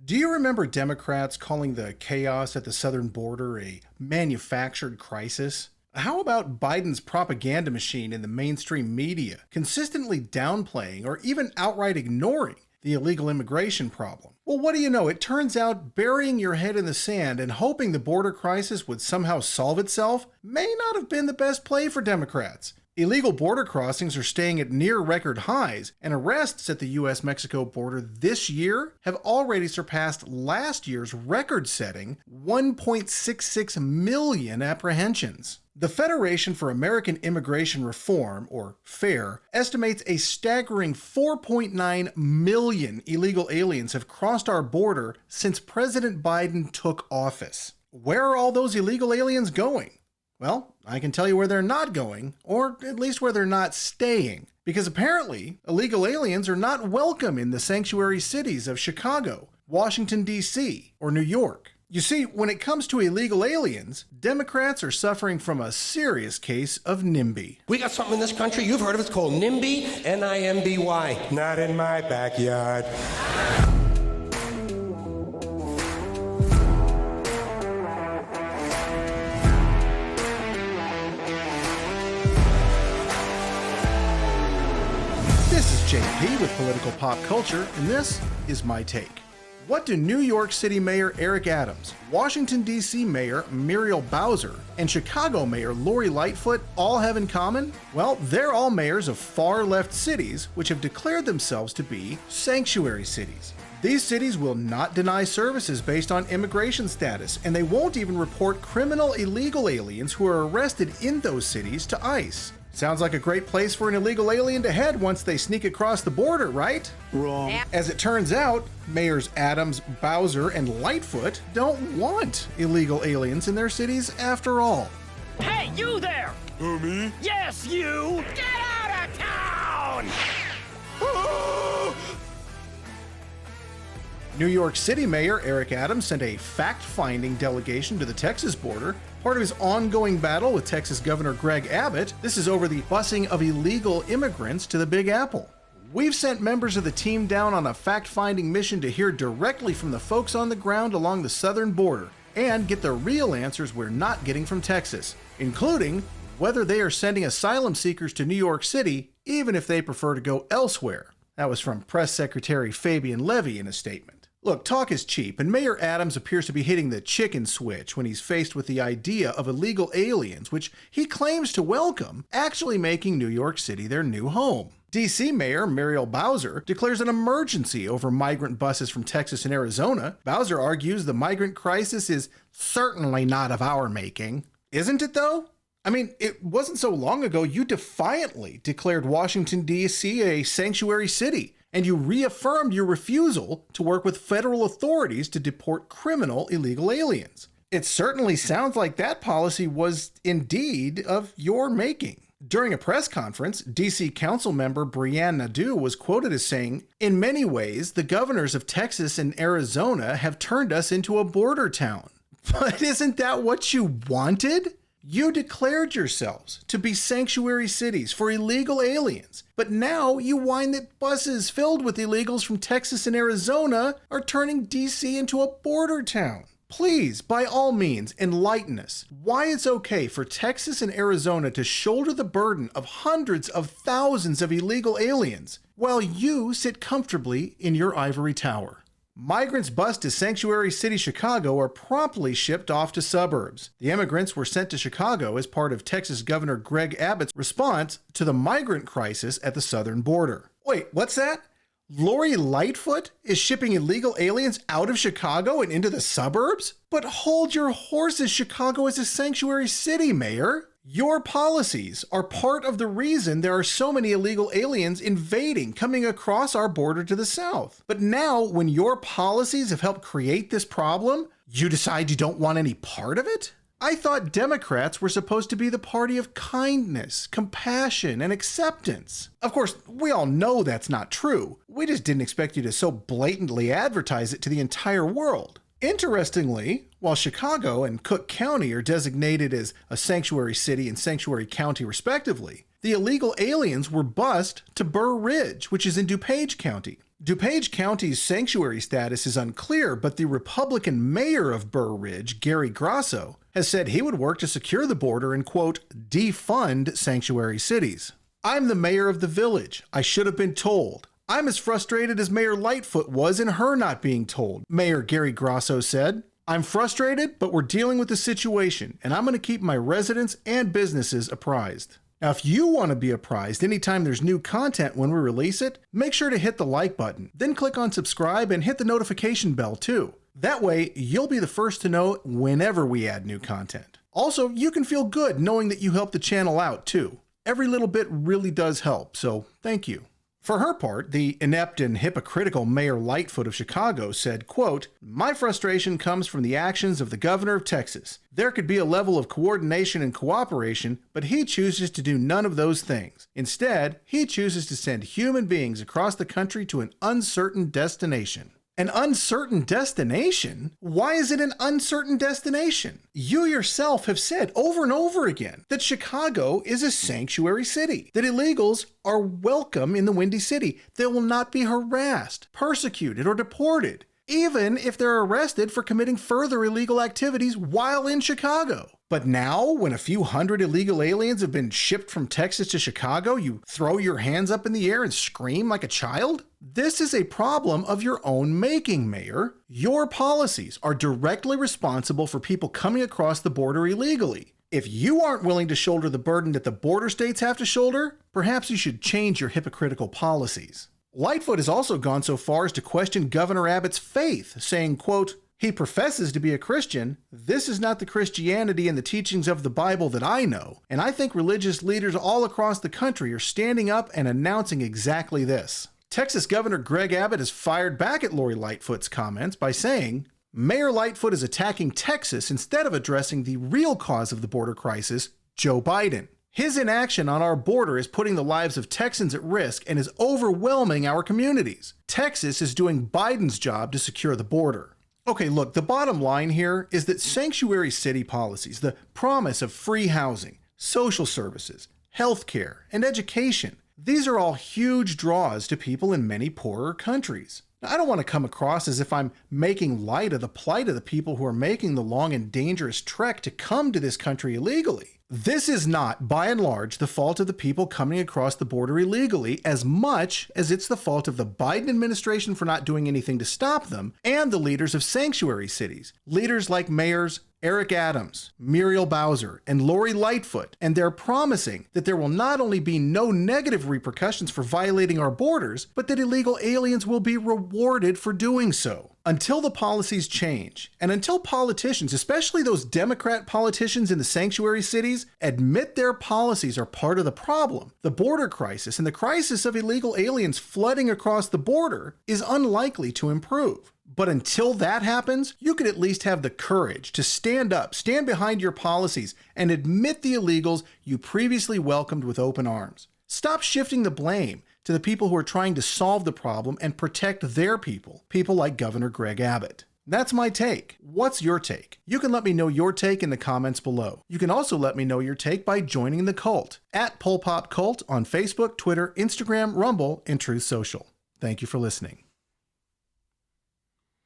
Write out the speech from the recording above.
Do you remember Democrats calling the chaos at the southern border a manufactured crisis? How about Biden's propaganda machine in the mainstream media consistently downplaying or even outright ignoring the illegal immigration problem? Well, what do you know? It turns out burying your head in the sand and hoping the border crisis would somehow solve itself may not have been the best play for Democrats. Illegal border crossings are staying at near record highs, and arrests at the US-Mexico border this year have already surpassed last year's record-setting 1.66 million apprehensions. The Federation for American Immigration Reform, or FAIR, estimates a staggering 4.9 million illegal aliens have crossed our border since President Biden took office. Where are all those illegal aliens going? Well, I can tell you where they're not going, or at least where they're not staying. Because apparently, illegal aliens are not welcome in the sanctuary cities of Chicago, Washington, D.C., or New York. You see, when it comes to illegal aliens, Democrats are suffering from a serious case of NIMBY. We got something in this country, you've heard of it, it's called NIMBY, N-I-M-B-Y. Not in my backyard. This is JP with Political Pop Culture, and this is my take. What do New York City Mayor Eric Adams, Washington, D.C. Mayor Muriel Bowser, and Chicago Mayor Lori Lightfoot all have in common? Well, they're all mayors of far-left cities which have declared themselves to be sanctuary cities. These cities will not deny services based on immigration status, and they won't even report criminal illegal aliens who are arrested in those cities to ICE. Sounds like a great place for an illegal alien to head once they sneak across the border, right? Wrong. As it turns out, Mayors Adams, Bowser, and Lightfoot don't want illegal aliens in their cities after all. Hey, you there! Who, me? Yes, you! Get out of town! New York City Mayor Eric Adams sent a fact-finding delegation to the Texas border, part of his ongoing battle with Texas Governor Greg Abbott. This is over the busing of illegal immigrants to the Big Apple. We've sent members of the team down on a fact-finding mission to hear directly from the folks on the ground along the southern border and get the real answers we're not getting from Texas, including whether they are sending asylum seekers to New York City, even if they prefer to go elsewhere. That was from Press Secretary Fabian Levy in a statement. Look, talk is cheap, and Mayor Adams appears to be hitting the chicken switch when he's faced with the idea of illegal aliens, which he claims to welcome, actually making New York City their new home. D.C. Mayor Muriel Bowser declares an emergency over migrant buses from Texas and Arizona. Bowser argues the migrant crisis is certainly not of our making. Isn't it, though? I mean, it wasn't so long ago you defiantly declared Washington, D.C. a sanctuary city, and you reaffirmed your refusal to work with federal authorities to deport criminal illegal aliens. It certainly sounds like that policy was indeed of your making. During a press conference, D.C. Council member Brianne Nadeau was quoted as saying, "In many ways, the governors of Texas and Arizona have turned us into a border town." But isn't that what you wanted? You declared yourselves to be sanctuary cities for illegal aliens, but now you whine that buses filled with illegals from Texas and Arizona are turning D.C. into a border town. Please, by all means, enlighten us why it's okay for Texas and Arizona to shoulder the burden of hundreds of thousands of illegal aliens while you sit comfortably in your ivory tower. Migrants bused to Sanctuary City, Chicago are promptly shipped off to suburbs. The immigrants were sent to Chicago as part of Texas Governor Greg Abbott's response to the migrant crisis at the southern border. Wait, what's that? Lori Lightfoot is shipping illegal aliens out of Chicago and into the suburbs? But hold your horses, Chicago is a sanctuary city, Mayor. Your policies are part of the reason there are so many illegal aliens invading, coming across our border to the south. But now, when your policies have helped create this problem, you decide you don't want any part of it? I thought Democrats were supposed to be the party of kindness, compassion, and acceptance. Of course, we all know that's not true. We just didn't expect you to so blatantly advertise it to the entire world. Interestingly, while Chicago and Cook County are designated as a sanctuary city and sanctuary county respectively, the illegal aliens were bused to Burr Ridge, which is in DuPage County. DuPage County's sanctuary status is unclear, but the Republican mayor of Burr Ridge, Gary Grasso, has said he would work to secure the border and, quote, defund sanctuary cities. I'm the mayor of the village. I should have been told. I'm as frustrated as Mayor Lightfoot was in her not being told, Mayor Gary Grasso said. I'm frustrated, but we're dealing with the situation, and I'm going to keep my residents and businesses apprised. Now, if you want to be apprised anytime there's new content when we release it, make sure to hit the like button, then click on subscribe and hit the notification bell too. That way, you'll be the first to know whenever we add new content. Also, you can feel good knowing that you help the channel out too. Every little bit really does help, so thank you. For her part, the inept and hypocritical Mayor Lightfoot of Chicago said, quote, my frustration comes from the actions of the governor of Texas. There could be a level of coordination and cooperation, but he chooses to do none of those things. Instead, he chooses to send human beings across the country to an uncertain destination. An uncertain destination? Why is it an uncertain destination? You yourself have said over and over again that Chicago is a sanctuary city, that illegals are welcome in the Windy City. They will not be harassed, persecuted, or deported, even if they're arrested for committing further illegal activities while in Chicago. But now, when a few hundred illegal aliens have been shipped from Texas to Chicago, you throw your hands up in the air and scream like a child? This is a problem of your own making, Mayor. Your policies are directly responsible for people coming across the border illegally. If you aren't willing to shoulder the burden that the border states have to shoulder, perhaps you should change your hypocritical policies. Lightfoot has also gone so far as to question Governor Abbott's faith, saying, quote, he professes to be a Christian. This is not the Christianity and the teachings of the Bible that I know, and I think religious leaders all across the country are standing up and announcing exactly this. Texas Governor Greg Abbott has fired back at Lori Lightfoot's comments by saying, Mayor Lightfoot is attacking Texas instead of addressing the real cause of the border crisis, Joe Biden. His inaction on our border is putting the lives of Texans at risk and is overwhelming our communities. Texas is doing Biden's job to secure the border. Okay, look, the bottom line here is that sanctuary city policies, the promise of free housing, social services, healthcare, and education, these are all huge draws to people in many poorer countries. Now, I don't want to come across as if I'm making light of the plight of the people who are making the long and dangerous trek to come to this country illegally. This is not, by and large, the fault of the people coming across the border illegally as much as it's the fault of the Biden administration for not doing anything to stop them and the leaders of sanctuary cities. Leaders like Mayors Eric Adams, Muriel Bowser, and Lori Lightfoot, and they're promising that there will not only be no negative repercussions for violating our borders, but that illegal aliens will be rewarded for doing so. Until the policies change, and until politicians, especially those Democrat politicians in the sanctuary cities, admit their policies are part of the problem, the border crisis and the crisis of illegal aliens flooding across the border is unlikely to improve. But until that happens, you could at least have the courage to stand up, stand behind your policies, and admit the illegals you previously welcomed with open arms. Stop shifting the blame to the people who are trying to solve the problem and protect their people like Governor Greg Abbott. That's my take. What's your take? You can let me know your take in the comments below. You can also let me know your take by joining the cult at Pol Pot Cult on Facebook, Twitter, Instagram, Rumble, and Truth Social. Thank you for listening.